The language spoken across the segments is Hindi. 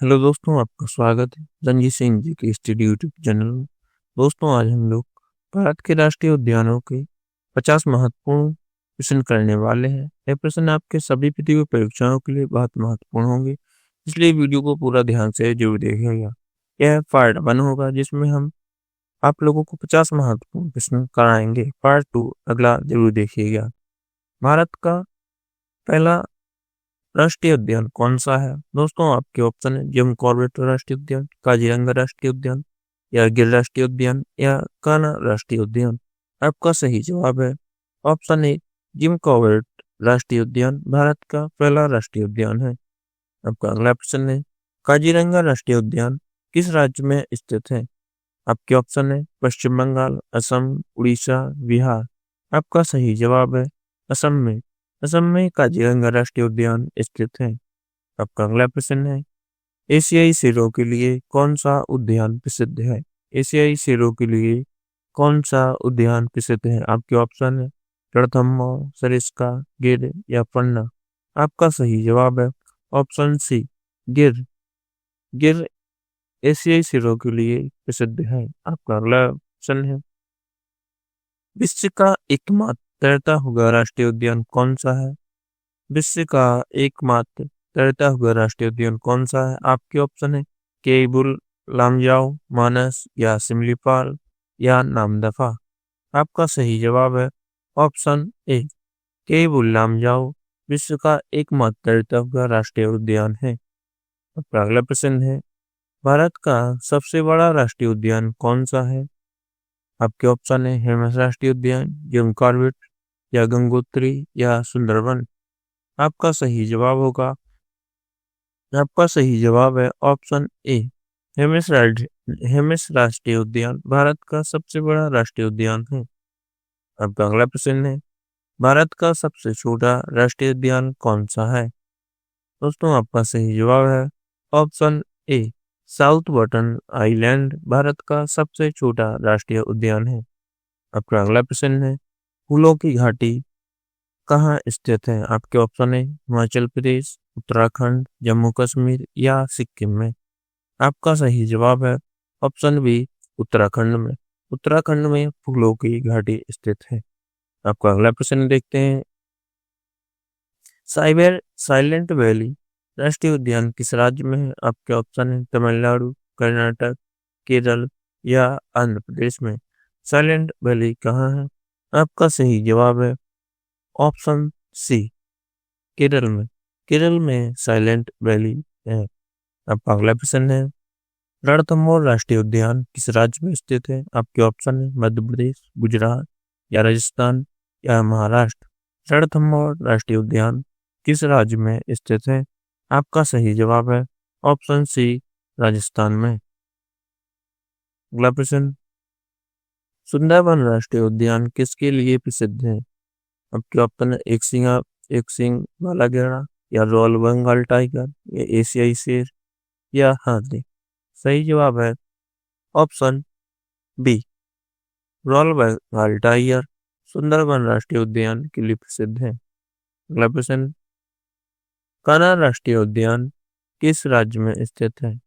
हेलो दोस्तों, आपका स्वागत है रंजीत सिंह जी के स्टडी यूट्यूब चैनल में। दोस्तों, आज हम लोग भारत के राष्ट्रीय उद्यानों के 50 महत्वपूर्ण प्रश्न करने वाले हैं। यह प्रश्न आपके सभी प्रतियोगी परीक्षाओं के लिए बहुत महत्वपूर्ण होंगे, इसलिए वीडियो को पूरा ध्यान से जरूर देखिएगा। यह पार्ट 1 होगा, जिसमें हम आप लोगों को 50 महत्वपूर्ण प्रश्न कराएंगे। पार्ट 2 अगला जरूर देखिएगा। भारत का पहला राष्ट्रीय उद्यान कौन सा है? दोस्तों, आपके ऑप्शन है जिम कॉर्बेट राष्ट्रीय उद्यान, काजीरंगा राष्ट्रीय उद्यान, या गिर राष्ट्रीय उद्यान, या कान्हा राष्ट्रीय उद्यान। आपका सही जवाब है ऑप्शन ए, जिम कॉर्बेट राष्ट्रीय उद्यान भारत का पहला राष्ट्रीय उद्यान है। आपका अगला प्रश्न है, काजीरंगा राष्ट्रीय उद्यान किस राज्य में स्थित है? आपके ऑप्शन है पश्चिम बंगाल, असम, उड़ीसा, बिहार। आपका सही जवाब है असम में। असम में काजीरंगा राष्ट्रीय उद्यान स्थित है। आपका अगला प्रश्न है, एशियाई शेरों के लिए कौन सा उद्यान प्रसिद्ध है? एशियाई शेरों के लिए कौन सा उद्यान प्रसिद्ध है? आपके ऑप्शन है रणथंभौर, सरिस्का, गिर, या पन्ना। आपका सही जवाब है ऑप्शन सी, गिर। गिर एशियाई शेरों के लिए प्रसिद्ध है। आपका अगला प्रश्न है, विश्व का एकमात्र तैरता हुआ राष्ट्रीय उद्यान कौन सा है? विश्व का एकमात्र तैरता हुआ राष्ट्रीय उद्यान कौन सा है? आपके ऑप्शन है केबुल लामजाओ, मानस, या सिमलीपाल, या नामदफा। आपका सही जवाब है ऑप्शन ए, केबुल लामजाओ विश्व का एकमात्र तैरता हुआ राष्ट्रीय उद्यान है। आपका अगला प्रश्न है, भारत का सबसे बड़ा राष्ट्रीय उद्यान कौन सा है? आपके ऑप्शन है हिमालय राष्ट्रीय उद्यान, जिम कॉर्बेट, या गंगोत्री, या सुंदरबन। आपका सही जवाब होगा आपका सही जवाब है ऑप्शन ए, हेमिस राष्ट्रीय उद्यान भारत का सबसे बड़ा राष्ट्रीय उद्यान है। आपका अगला प्रश्न है, भारत का सबसे छोटा राष्ट्रीय उद्यान कौन सा है? दोस्तों, आपका सही जवाब है option A, south button island Bharat का सबसे छोटा राष्ट्रीय उद्यान है। आपका अगला प्रश्न है, फूलों की घाटी कहाँ स्थित है? आपके ऑप्शन है हिमाचल प्रदेश, उत्तराखंड, जम्मू कश्मीर, या सिक्किम में। आपका सही जवाब है ऑप्शन बी, उत्तराखंड में। उत्तराखंड में फूलों की घाटी स्थित है। आपका अगला प्रश्न देखते हैं, साइबर साइलेंट वैली राष्ट्रीय उद्यान किस राज्य में है? आपके ऑप्शन है तमिलनाडु, कर्नाटक, केरल, या आंध्र प्रदेश में। साइलेंट वैली कहाँ है? आपका सही जवाब है ऑप्शन सी, केरल में। केरल में साइलेंट वैली है। आपका अगला प्रश्न है, रणथंभौर राष्ट्रीय उद्यान किस राज्य में स्थित है? आपके ऑप्शन है मध्य प्रदेश, गुजरात, या राजस्थान, या महाराष्ट्र। रणथंभौर राष्ट्रीय उद्यान किस राज्य में स्थित है? आपका सही जवाब है ऑप्शन सी, राजस्थान में। अगला प्रश्न, सुंदरबन राष्ट्रीय उद्यान किसके लिए प्रसिद्ध है? आपके ऑप्शन है एक सिंह वाला गैंडा, या रॉयल बंगाल टाइगर, या एशियाई शेर, या हाथी। सही जवाब है option B, royal Bengal tiger Sundarban राष्ट्रीय उद्यान के लिए प्रसिद्ध है। अगला प्रश्न, कान्हा राष्ट्रीय उद्यान किस राज्य में स्थित है?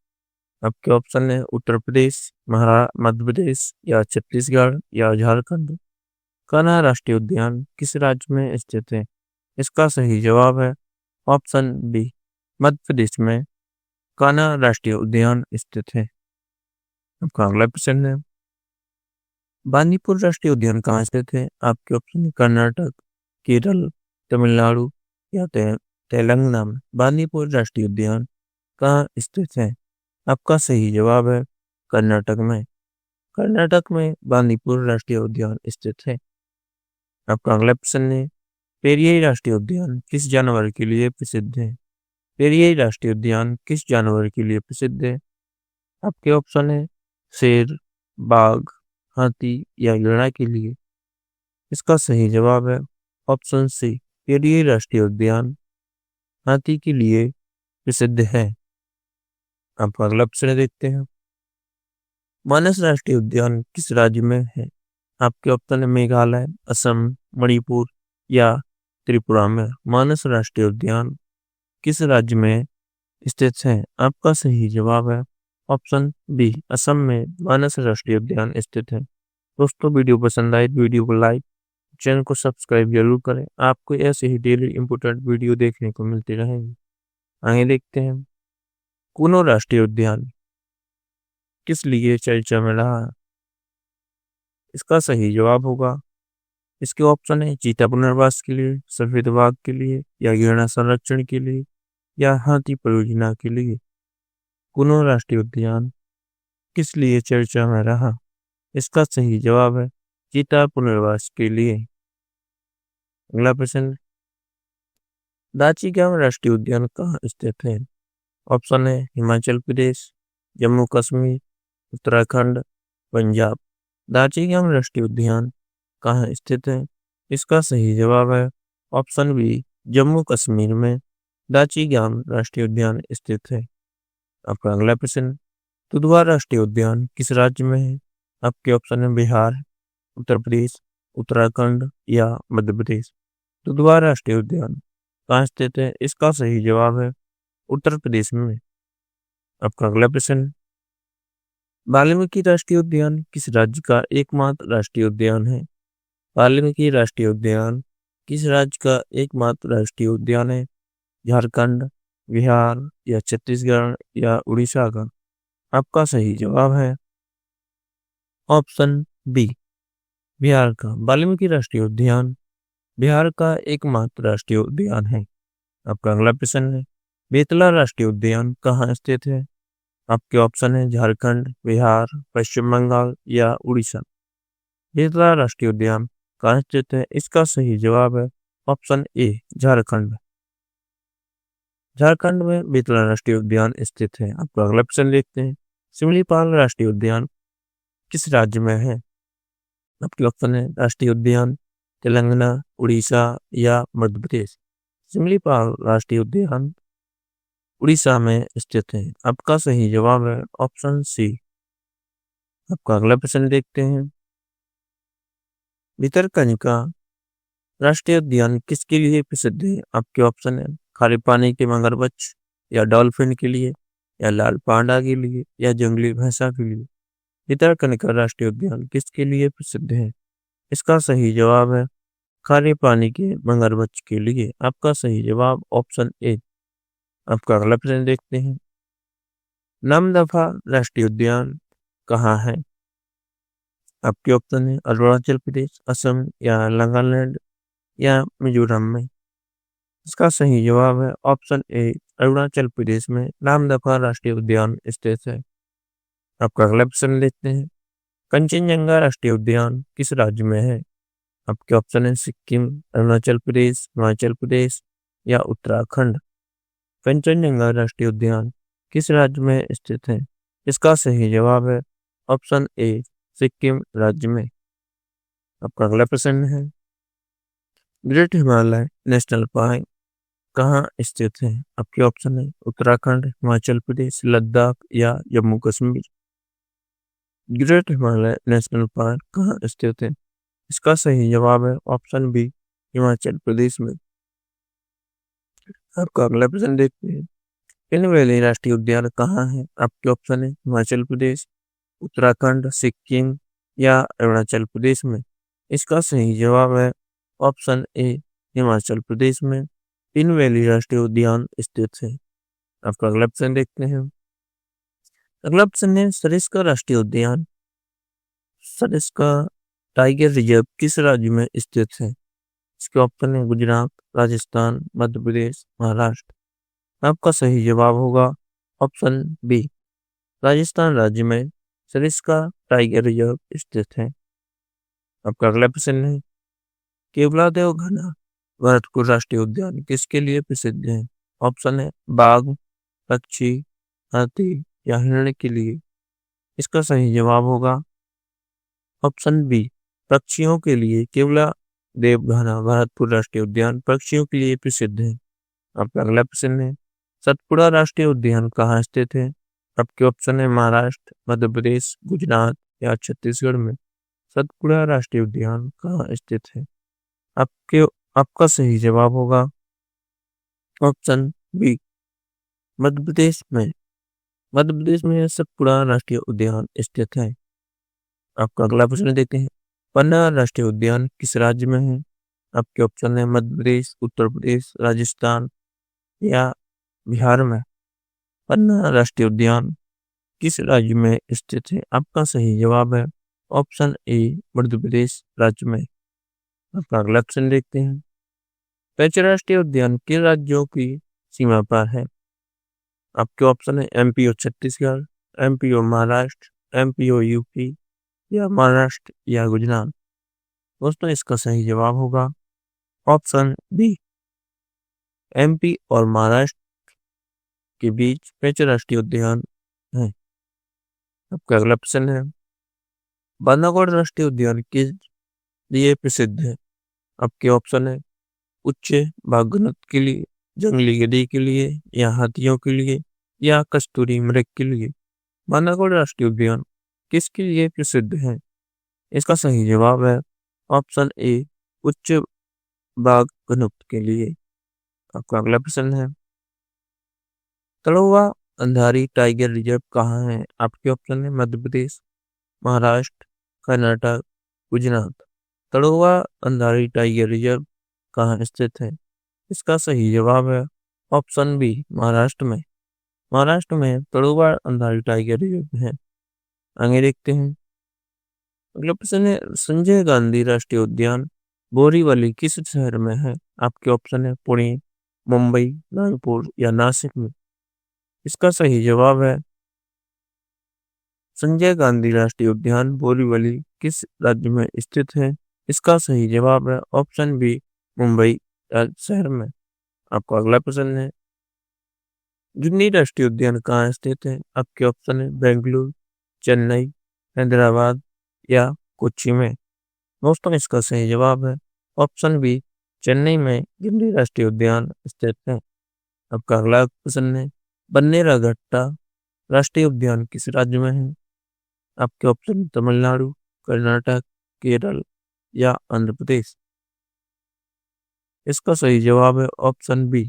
आपके ऑप्शन है उत्तर प्रदेश, मध्य प्रदेश, या छत्तीसगढ़, या झारखंड। कान्हा राष्ट्रीय उद्यान किस राज्य में स्थित है? इसका सही जवाब है ऑप्शन बी, मध्य प्रदेश में कान्हा राष्ट्रीय उद्यान स्थित है। आपका अगला प्रश्न है, बांदीपुर राष्ट्रीय उद्यान कहाँ स्थित है? आपके ऑप्शन है कर्नाटक, केरल, तमिलनाडु, या तेलंगाना में। बांदीपुर राष्ट्रीय उद्यान कहाँ स्थित है? आपका सही जवाब है कर्नाटक में। कर्नाटक में बांदीपुर राष्ट्रीय उद्यान स्थित है। आपका अगला प्रश्न है, पेरियाई राष्ट्रीय उद्यान किस जानवर के लिए प्रसिद्ध है? पेरियाई राष्ट्रीय उद्यान किस जानवर के लिए प्रसिद्ध है? आपके ऑप्शन है शेर, बाघ, हाथी, या हिरण के लिए। इसका सही जवाब है ऑप्शन सी, पेरियाई राष्ट्रीय उद्यान हाथी के लिए प्रसिद्ध है। आप अगला प्रश्न देखते हैं, मानस राष्ट्रीय उद्यान किस राज्य में है? आपके ऑप्शन है मेघालय, असम, मणिपुर, या त्रिपुरा में। मानस राष्ट्रीय उद्यान किस राज्य में स्थित है? आपका सही जवाब है ऑप्शन बी, असम में मानस राष्ट्रीय उद्यान स्थित है। दोस्तों, वीडियो पसंद आए तो वीडियो को लाइक, चैनल को सब्सक्राइब जरूर करें। आपको ऐसे ही डेली इंपोर्टेंट वीडियो देखने को मिलती रहेंगी। आगे देखते हैं, कुनो राष्ट्रीय उद्यान किस लिए चर्चा में रहा है? इसका सही जवाब होगा, इसके ऑप्शन है चीता पुनर्वास के लिए, सफेद बाघ के लिए, या गैंडा संरक्षण के लिए, या हाथी परियोजना के लिए। कुनो राष्ट्रीय उद्यान किस लिए चर्चा में रहा? इसका सही जवाब है चीता पुनर्वास के लिए। अगला प्रश्न, दाची-गैंग राष्ट्रीय उद्यान कहाँ स्थित है? ऑप्शन है हिमाचल प्रदेश, जम्मू कश्मीर, उत्तराखंड, पंजाब। दाची-गैंग राष्ट्रीय उद्यान कहाँ स्थित है? इसका सही जवाब है ऑप्शन बी, जम्मू कश्मीर में दाची-गैंग राष्ट्रीय उद्यान स्थित है। आपका अगला प्रश्न, दुधवा राष्ट्रीय उद्यान किस राज्य में है? आपके ऑप्शन है बिहार, उत्तर प्रदेश, उत्तराखंड, या मध्य प्रदेश। दुधवा राष्ट्रीय उद्यान कहाँ स्थित है? इसका सही जवाब है उत्तर प्रदेश में। आपका अगला प्रश्न, वाल्मीकि राष्ट्रीय उद्यान किस राज्य का एकमात्र राष्ट्रीय उद्यान है? वाल्मीकि राष्ट्रीय उद्यान किस राज्य का एकमात्र राष्ट्रीय उद्यान है? झारखंड, बिहार, या छत्तीसगढ़, या उड़ीसा का। आपका सही जवाब है ऑप्शन बी, बिहार का। वाल्मीकि राष्ट्रीय उद्यान बिहार का एकमात्र राष्ट्रीय उद्यान है। आपका अगला प्रश्न है, बेतला राष्ट्रीय उद्यान कहाँ स्थित है? आपके ऑप्शन है झारखंड, बिहार, पश्चिम बंगाल, या उड़ीसा। बेतला राष्ट्रीय उद्यान कहाँ स्थित है? इसका सही जवाब है ऑप्शन ए, झारखंड। झारखंड में बेतला राष्ट्रीय उद्यान स्थित है। आपका अगला प्रश्न देखते हैं, सिमलीपाल राष्ट्रीय उद्यान किस राज्य में है? आपके ऑप्शन है राष्ट्रीय उद्यान तेलंगाना, उड़ीसा, या मध्य प्रदेश। सिमलीपाल राष्ट्रीय उद्यान उड़ीसा में स्थित है। आपका सही जवाब है ऑप्शन सी। आपका अगला प्रश्न देखते हैं, भितरकनिका राष्ट्रीय उद्यान किसके लिए प्रसिद्ध है? आपके ऑप्शन है खारे पानी के मगरमच्छ, या डॉल्फिन के लिए, या लाल पांडा के लिए, या जंगली भैंसा के लिए। भितरकनिका राष्ट्रीय उद्यान किसके लिए प्रसिद्ध है? इसका सही जवाब है खारे पानी के मगरमच्छ के लिए। आपका सही जवाब ऑप्शन ए। आपका अगला प्रश्न देखते हैं, नामदफा राष्ट्रीय उद्यान कहाँ है? आपके ऑप्शन है अरुणाचल प्रदेश, असम, या नागालैंड, या मिजोरम में। इसका सही जवाब है ऑप्शन ए, अरुणाचल प्रदेश में नामदफा राष्ट्रीय उद्यान स्थित है। आपका अगला प्रश्न देखते हैं, कंचनजंगा राष्ट्रीय उद्यान किस राज्य में है? आपके ऑप्शन है सिक्किम, अरुणाचल प्रदेश, हिमाचल प्रदेश, या उत्तराखंड। कंचनजंगा राष्ट्रीय उद्यान किस राज्य में स्थित है? इसका सही जवाब है ऑप्शन ए, सिक्किम राज्य में। आपका अगला प्रश्न है, ग्रेट हिमालय नेशनल पार्क कहाँ स्थित है? आपके ऑप्शन है उत्तराखंड, हिमाचल प्रदेश, लद्दाख, या Jammu Kashmir. Great Himalaya national park कहाँ स्थित है? इसका सही जवाब है ऑप्शन बी, हिमाचल प्रदेश में। आपका अगला प्रश्न देखते हैं, किन वैली राष्ट्रीय उद्यान कहाँ है? आपके ऑप्शन है हिमाचल प्रदेश, उत्तराखंड, सिक्किम, या अरुणाचल प्रदेश में। इसका सही जवाब है ऑप्शन ए, हिमाचल प्रदेश में तीन वैली राष्ट्रीय उद्यान स्थित है। आपका अगला प्रश्न देखते हैं, अगला प्रश्न है, सरिस्का राष्ट्रीय उद्यान, सरिस्का टाइगर रिजर्व किस राज्य में स्थित है? इसके ऑप्शन है गुजरात, राजस्थान, मध्य प्रदेश, महाराष्ट्र। आपका सही जवाब होगा ऑप्शन बी, राजस्थान राज्य में सरिस्का टाइगर रिजर्व स्थित है। आपका अगला प्रश्न है, केवलादेव घना भरतपुर राष्ट्रीय उद्यान किसके लिए प्रसिद्ध है? ऑप्शन है बाघ, पक्षी, हाथी, या हिरण के लिए। इसका सही जवाब होगा ऑप्शन बी, पक्षियों के लिए। केवला देवघाना भरतपुर राष्ट्रीय उद्यान पक्षियों के लिए प्रसिद्ध है। आपका अगला प्रश्न है, सतपुड़ा राष्ट्रीय उद्यान कहाँ स्थित है? आपके ऑप्शन है महाराष्ट्र, मध्य प्रदेश, गुजरात, या छत्तीसगढ़ में। सतपुड़ा राष्ट्रीय उद्यान कहाँ स्थित है? आपका सही जवाब होगा ऑप्शन बी, मध्य प्रदेश में सतपुड़ा राष्ट्रीय उद्यान स्थित है। आपका अगला प्रश्न देखते हैं। पन्ना राष्ट्रीय उद्यान किस राज्य में है? आपके ऑप्शन है मध्य प्रदेश, उत्तर प्रदेश, राजस्थान या बिहार में। पन्ना राष्ट्रीय उद्यान किस राज्य में स्थित है? आपका सही जवाब है ऑप्शन ए मध्य प्रदेश राज्य में। आपका अगला ऑप्शन देखते हैं। पेंच राष्ट्रीय उद्यान किन राज्यों की सीमा पर है? आपके ऑप्शन है एमपी और छत्तीसगढ़, एमपी और महाराष्ट्र, एमपी और यूपी या महाराष्ट्र या गुजरात। दोस्तों इसका सही जवाब होगा ऑप्शन बी, एमपी और महाराष्ट्र के बीच पेंच राष्ट्रीय उद्यान है। आपका अगला प्रश्न है। बांधवगढ़ राष्ट्रीय उद्यान किस लिए प्रसिद्ध है? आपके ऑप्शन है उच्च बाघनों के लिए, जंगली गधे के लिए या हाथियों के लिए या कस्तूरी मृग के लिए। बांधवगढ़ राष्ट्रीय उद्यान किसके लिए प्रसिद्ध है? इसका सही जवाब है ऑप्शन ए उच्च बाघनों के लिए। आपका अगला प्रश्न है। तड़ोवा अंधारी टाइगर रिजर्व कहाँ है? आपके ऑप्शन है मध्य प्रदेश, महाराष्ट्र, कर्नाटक, गुजरात। तड़ोवा अंधारी टाइगर रिजर्व कहाँ स्थित है? इसका सही जवाब है ऑप्शन बी, महाराष्ट्र में। महाराष्ट्र में तड़ोवा अंधारी टाइगर रिजर्व है। आगे देखते हैं। अगला प्रश्न है। संजय गांधी राष्ट्रीय उद्यान बोरीवली किस शहर में है? आपके ऑप्शन है पुणे, मुंबई, नागपुर या नासिक में। इसका सही जवाब है संजय गांधी राष्ट्रीय उद्यान बोरीवली किस राज्य में स्थित है? इसका सही जवाब है ऑप्शन बी, मुंबई शहर में। आपका अगला प्रश्न है। जुन्नी राष्ट्रीय उद्यान कहाँ स्थित है? आपके ऑप्शन है बेंगलुरु, चेन्नई, हैदराबाद या कोच्चि में। दोस्तों इसका सही जवाब है ऑप्शन बी, चेन्नई में जुन्नी राष्ट्रीय उद्यान स्थित है। आपका अगला प्रश्न है। बन्नेराघट्टा राष्ट्रीय उद्यान किस राज्य में है? आपके ऑप्शन तमिलनाडु, कर्नाटक, केरल या आंध्र प्रदेश। इसका सही जवाब है ऑप्शन बी,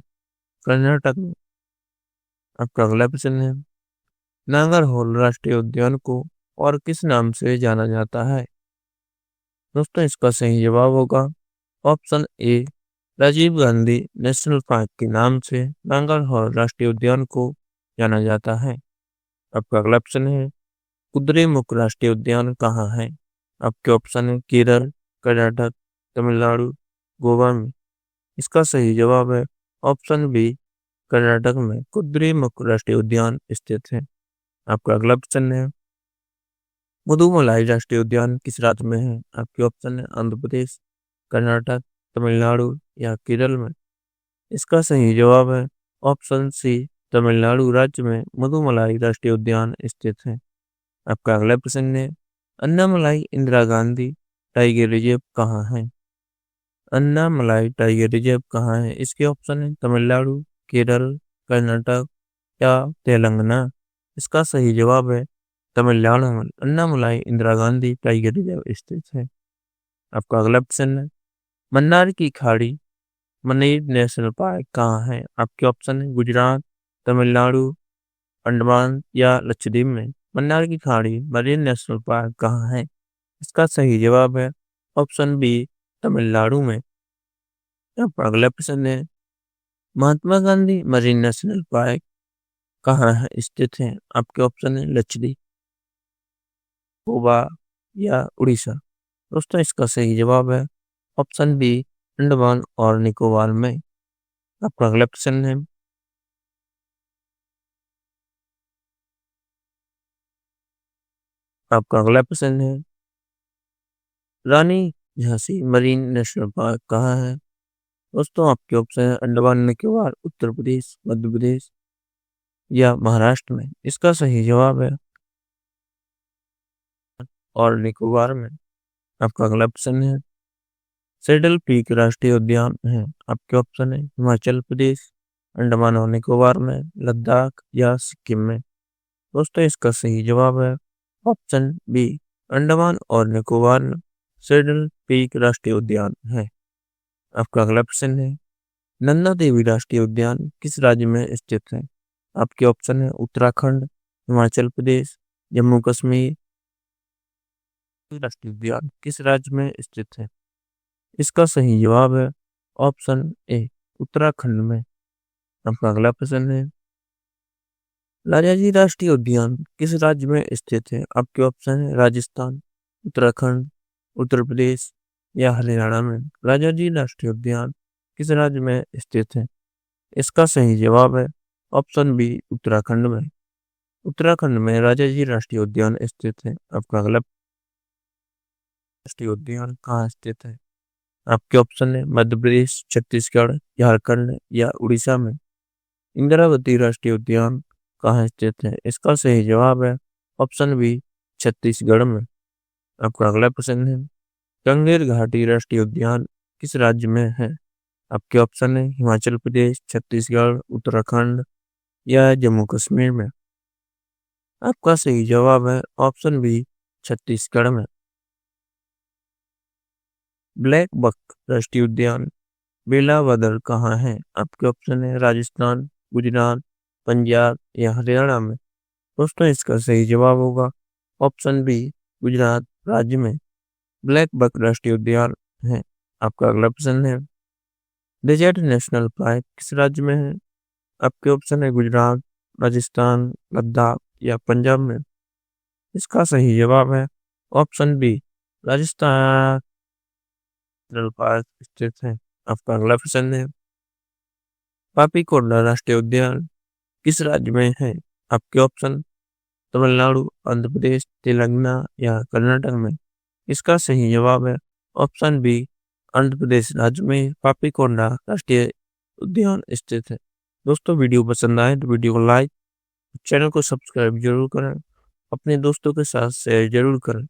कर्नाटक में। आपका अगला प्रश्न है। नागरहोल राष्ट्रीय उद्यान को और किस नाम से जाना जाता है? दोस्तों इसका सही जवाब होगा option A, Rajiv Gandhi national park के नाम से नागरहोल राष्ट्रीय उद्यान को जाना जाता है। आपका अगला प्रश्न है। कुद्रेमुख राष्ट्रीय उद्यान कहाँ है? आपके ऑप्शन है केरल, कर्नाटक, तमिलनाडु, गोवा में। इसका सही जवाब है ऑप्शन बी, कर्नाटक में कुद्रेमुख राष्ट्रीय उद्यान स्थित है। आपका अगला प्रश्न है। मुदुमलाई राष्ट्रीय उद्यान किस राज्य में है? आपके ऑप्शन है आंध्र प्रदेश, कर्नाटक, तमिलनाडु या केरल में। इसका सही जवाब है ऑप्शन सी, तमिलनाडु राज्य में मुदुमलाई राष्ट्रीय उद्यान स्थित है। आपका अगला प्रश्न है। अन्नामलाई इंदिरा गांधी टाइगर रिजर्व कहाँ है? अन्नामलाई टाइगर रिजर्व कहाँ है? इसके ऑप्शन है तमिलनाडु, केरल, कर्नाटक या तेलंगाना। इसका सही जवाब है तमिलनाडु में अन्नामलाई इंदिरा गांधी टाइगर रिजर्व स्थित है। आपका अगला प्रश्न है। मन्नार की खाड़ी मनेर नेशनल पार्क कहाँ है? आपके ऑप्शन है गुजरात, तमिलनाडु, अंडमान या लक्षद्वीप में। मन्नार की खाड़ी मरीन नेशनल पार्क कहाँ है? इसका सही जवाब है ऑप्शन बी, तमिलनाडु में। आपका अगला प्रश्न है। Mahatma Gandhi marine national park कहाँ है स्थित है? आपके ऑप्शन है लक्षद्वीप, गोवा या उड़ीसा। दोस्तों इसका सही जवाब है ऑप्शन बी, अंडमान और निकोबार में। आपका अगला प्रश्न है। आपका अगला प्रश्न है। रानी झांसी मरीन नेशनल पार्क कहाँ है? दोस्तों आपके ऑप्शन है अंडमान निकोबार, उत्तर प्रदेश, मध्य प्रदेश या महाराष्ट्र में। इसका सही जवाब है और निकोबार में। आपका अगला प्रश्न है। सेडल पीक राष्ट्रीय उद्यान है। आपके ऑप्शन है हिमाचल प्रदेश, अंडमान और निकोबार में, लद्दाख या सिक्किम में। दोस्तों इसका सही जवाब है ऑप्शन बी, अंडमान और निकोबार में सेडल पीक राष्ट्रीय उद्यान है। आपका अगला प्रश्न है। नंदा देवी राष्ट्रीय उद्यान किस राज्य में स्थित है? आपके ऑप्शन है उत्तराखंड, हिमाचल प्रदेश, जम्मू कश्मीर। राष्ट्रीय उद्यान किस राज्य में स्थित है? इसका सही जवाब है ऑप्शन ए, उत्तराखंड में। आपका अगला प्रश्न है, राजाजी राष्ट्रीय उद्यान किस राज्य में स्थित है? आपके ऑप्शन है राजस्थान, उत्तराखंड, उत्तर प्रदेश या हरियाणा में। राजाजी राष्ट्रीय उद्यान किस राज्य में स्थित है? इसका सही जवाब है ऑप्शन बी, उत्तराखंड में। उत्तराखंड में राजाजी राष्ट्रीय उद्यान स्थित है। आपका अगला राष्ट्रीय उद्यान कहाँ स्थित है? आपके ऑप्शन है मध्य प्रदेश, छत्तीसगढ़, झारखंड या उड़ीसा में। इंद्रावती राष्ट्रीय उद्यान कहाँ स्थित है? इसका सही जवाब है ऑप्शन बी, छत्तीसगढ़ में। आपका अगला प्रश्न है, गंगेर घाटी राष्ट्रीय उद्यान किस राज्य में है? आपके ऑप्शन है हिमाचल प्रदेश, छत्तीसगढ़, उत्तराखंड या जम्मू कश्मीर में। आपका सही जवाब है ऑप्शन बी, छत्तीसगढ़ में। ब्लैक बक राष्ट्रीय उद्यान बेलावदर कहाँ है? आपके ऑप्शन है राजस्थान, गुजरात, पंजाब या हरियाणा में। दोस्तों इसका सही जवाब होगा ऑप्शन बी, गुजरात राज्य में ब्लैक बक राष्ट्रीय उद्यान है। आपका अगला प्रश्न है, डेजर्ट नेशनल पार्क किस राज्य में है? आपके ऑप्शन है गुजरात, राजस्थान, लद्दाख या पंजाब में। इसका सही जवाब है option B, Rajasthan national park स्थित है। आपका अगला प्रश्न है, पापीकोला राष्ट्रीय उद्यान किस राज्य में है? आपके ऑप्शन तमिलनाडु, आंध्र प्रदेश, तेलंगाना या कर्नाटक में। इसका सही जवाब है ऑप्शन बी, आंध्र प्रदेश राज्य में पापीकोला राष्ट्रीय उद्यान स्थित है। दोस्तों वीडियो पसंद आए तो वीडियो को लाइक, चैनल को सब्सक्राइब जरूर करें, अपने दोस्तों के साथ शेयर जरूर करें।